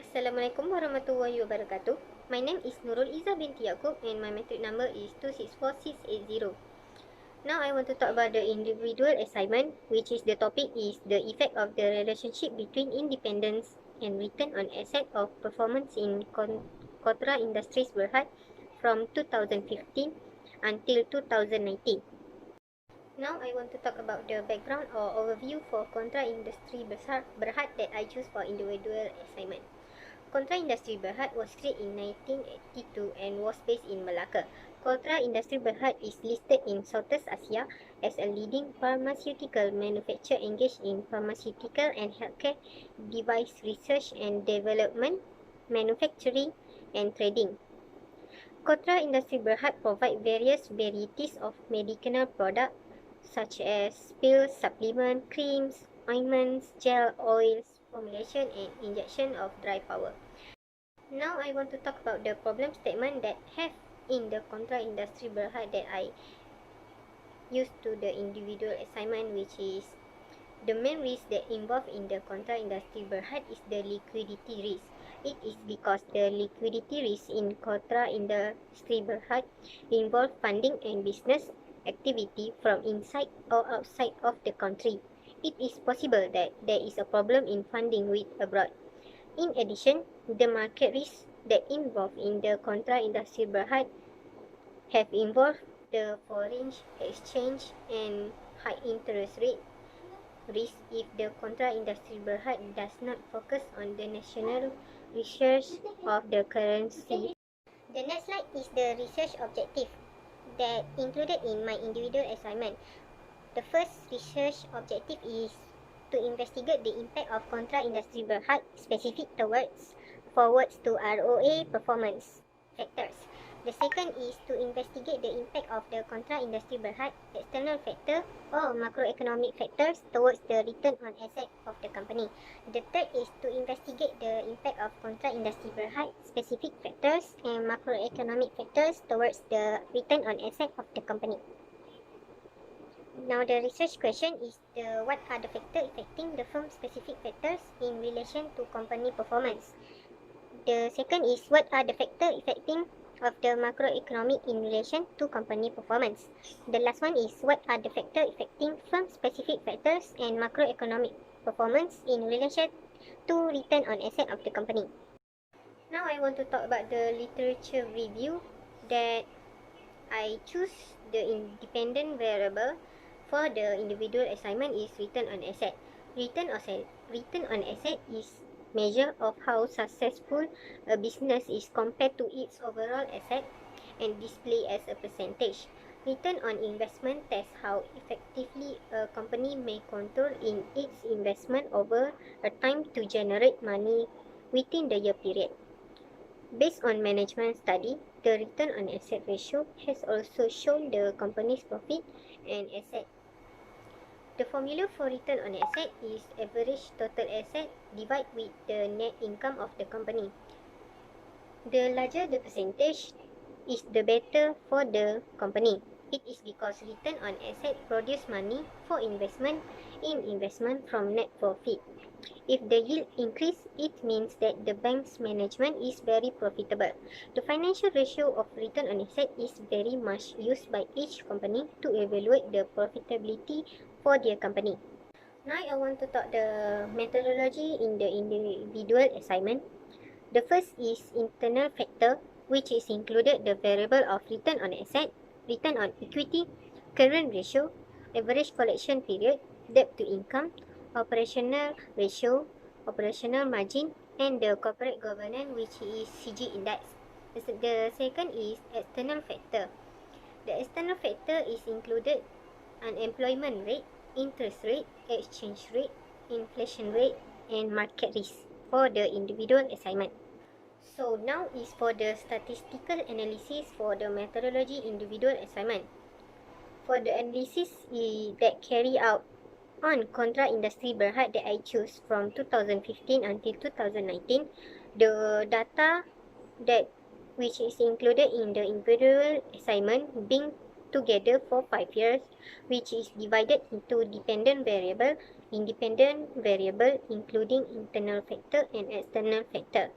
Assalamualaikum warahmatullahi wabarakatuh. My name is Nurul Izzah binti Yaakob and my metric number is 264680. Now I want to talk about the individual assignment, which is the topic is the effect of the relationship between independence and return on asset of performance in Kotra Industries Berhad from 2015 until 2019. Now I want to talk about the background or overview for Kontra Industri Berhad that I choose for individual assignment. Kontra Industri Berhad was created in 1982 and was based in Malacca. Kontra Industri Berhad is listed in Southeast Asia as a leading pharmaceutical manufacturer engaged in pharmaceutical and healthcare device research and development, manufacturing, and trading. Kontra Industri Berhad provide various varieties of medicinal products such as pills, supplements, creams, ointments, gel, oils, formulation and injection of dry powder. Now I want to talk about the problem statement that have in the Kontra Industri Berhad that I used to the individual assignment, which is the main risk that involved in the Kontra Industri Berhad is the liquidity risk. It is because the liquidity risk in Kontra Industri Berhad involve funding and business activity from inside or outside of the country. It is possible that there is a problem in funding with abroad. In addition, the market risks that involve in the Kontra Industri Berhad have involved the foreign exchange and high interest rate risk if the Kontra Industri Berhad does not focus on the national research of the currency. The next slide is the research objective that included in my individual assignment. The first research objective is to investigate the impact of Kontra Industri Berhad specific forwards to ROA performance factors. The second is to investigate the impact of the Kontra Industri Berhad external factor or macroeconomic factors towards the return on asset of the company. The third is to investigate the impact of Kontra Industri Berhad specific factors and macroeconomic factors towards the return on asset of the company. Now the research question is what are the factors affecting the firm specific factors in relation to company performance. The second is what are the factors affecting of the macroeconomic in relation to company performance. The last one is what are the factors affecting firm specific factors and macroeconomic performance in relation to return on asset of the company. Now I want to talk about the literature review that I choose the independent variable for the individual assignment is return on asset. Return on asset is measure of how successful a business is compared to its overall asset and display as a percentage. Return on investment tests how effectively a company may control in its investment over a time to generate money within the year period. Based on management study, the return on asset ratio has also shown the company's profit and asset. The formula for return on asset is average total asset divided with the net income of the company. The larger the percentage is the better for the company. It is because return on asset produce money for investment in investment from net profit. If the yield increase, it means that the bank's management is very profitable. The financial ratio of return on asset is very much used by each company to evaluate the profitability for their company. Now I want to talk the methodology in the individual assignment. The first is internal factor, which is included the variable of return on asset, return on equity, current ratio, average collection period, debt to income, operational ratio, operational margin, and the corporate governance, which is CG index. The second is external factor. The external factor is included unemployment rate, interest rate, exchange rate, inflation rate, and market risk for the individual assignment. So now is for the statistical analysis for the methodology individual assignment. For the analysis that carry out on Kontra Industri Berhad that I choose from 2015 until 2019, the data that which is included in the individual assignment being together for 5 years, which is divided into dependent variable independent variable including internal factor and external factor.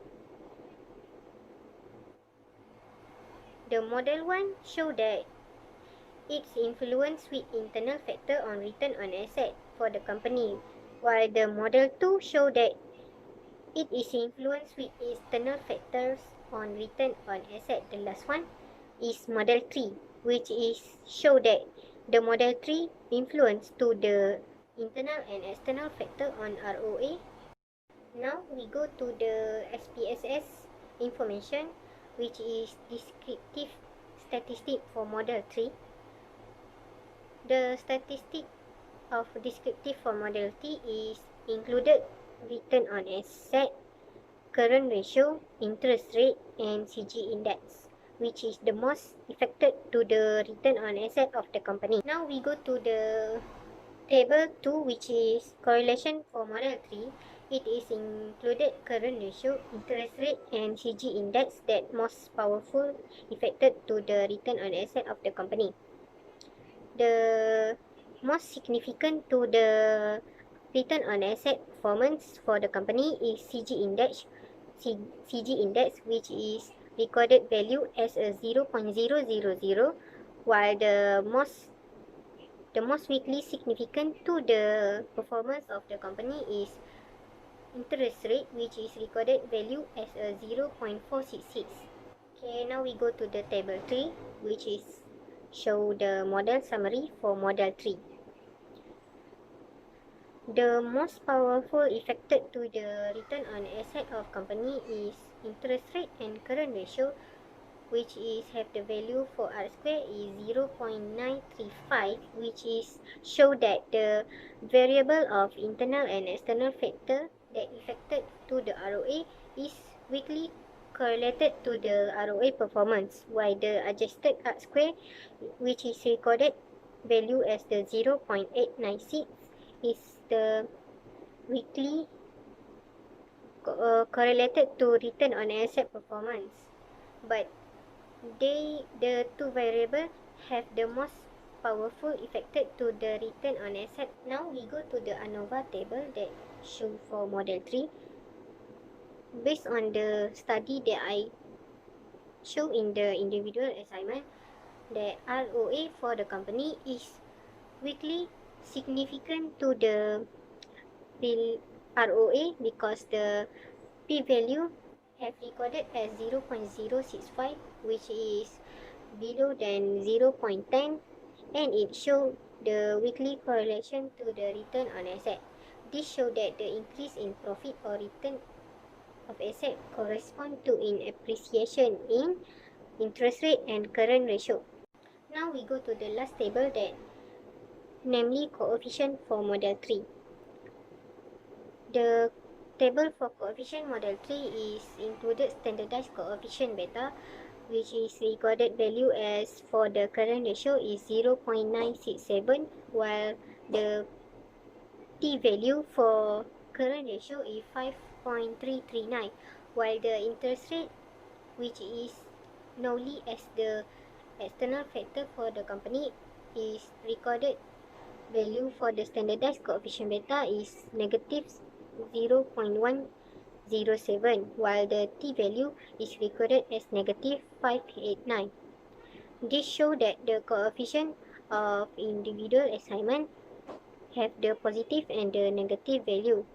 The model 1 show that its influence with internal factor on return on asset for the company, while the model 2 show that it is influenced with external factors on return on asset. The last one is model 3, which is show that the model 3 influence to the internal and external factor on ROA. Now we go to the SPSS information, which is descriptive statistic for model 3. The statistic of descriptive for model 3 is included return on asset, current ratio, interest rate, and CG index, which is the most affected to the return on asset of the company. Now we go to the table 2, which is correlation for model 3. It is included current ratio, interest rate, and CG index that most powerful affected to the return on asset of the company. The most significant to the return on asset performance for the company is CG index, which is recorded value as a 0.000, while the most weakly significant to the performance of the company is interest rate, which is recorded value as a 0.466. Okay, now we go to the table 3, which is show the model summary for model 3. The most powerful affected to the return on asset of company is interest rate and current ratio, which is have the value for R square is 0.935, which is show that the variable of internal and external factor that affected to the ROA is weakly correlated to the ROA performance, while the adjusted R square, which is recorded value as the 0.896, is the weakly correlated to return on asset performance. But the two variables have the most powerful affected to the return on asset. Now we go to the ANOVA table that show for model 3. Based on the study that I show in the individual assignment, the ROA for the company is weakly significant to the real ROA because the p-value have recorded as 0.065, which is below than 0.10, and it show the weekly correlation to the return on asset. This show that the increase in profit or return of asset correspond to in appreciation in interest rate and current ratio. Now we go to the last table, that namely coefficient for model 3. The table for coefficient model 3 is included standardized coefficient beta, which is recorded value as for the current ratio is 0.967, while the t value for current ratio is 5.339, while the interest rate, which is known as the external factor for the company, is recorded value for the standardized coefficient beta is negative 0.107, while the t value is recorded as negative 589. This shows that the coefficient of individual assignment have the positive and the negative value.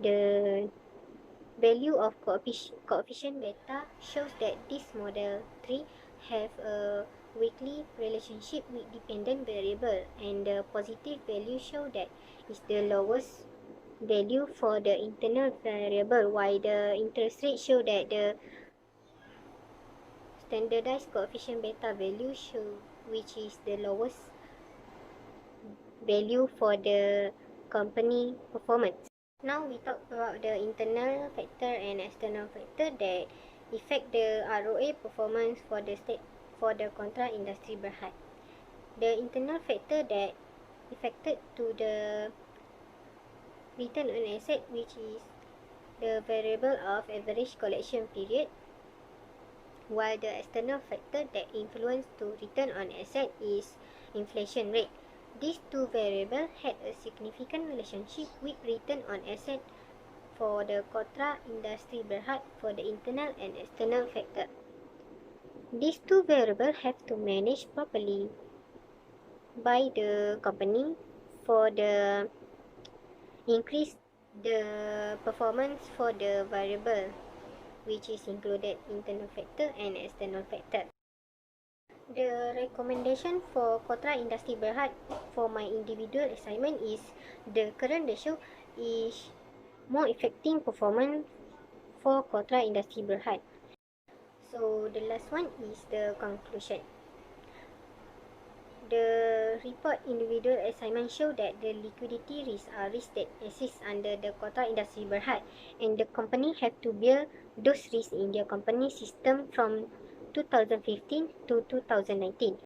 The value of coefficient beta shows that this model 3 have a weakly relationship with dependent variable, and the positive value show that is the lowest value for the internal variable, while the interest rate show that the standardized coefficient beta value show which is the lowest value for the company performance. Now we talk about the internal factor and external factor that affect the ROA performance for the Contra Industri Berhad. The internal factor that affected to the return on asset, which is the variable of average collection period, while the external factor that influence to return on asset is inflation rate. These two variables had a significant relationship with return on asset for the Kotra Industri Berhad for the internal and external factor. These two variables have to manage properly by the company for the increase the performance for the variable, which is included internal factor and external factor. The recommendation for Kotra Industri Berhad for my individual assignment is the current ratio is more effective performance for Kotra Industri Berhad. So the last one is the conclusion. The report individual assignment show that the liquidity risks are risks that exist under the Kotra Industri Berhad, and the company have to bear those risks in their company system from 2015 to 2019.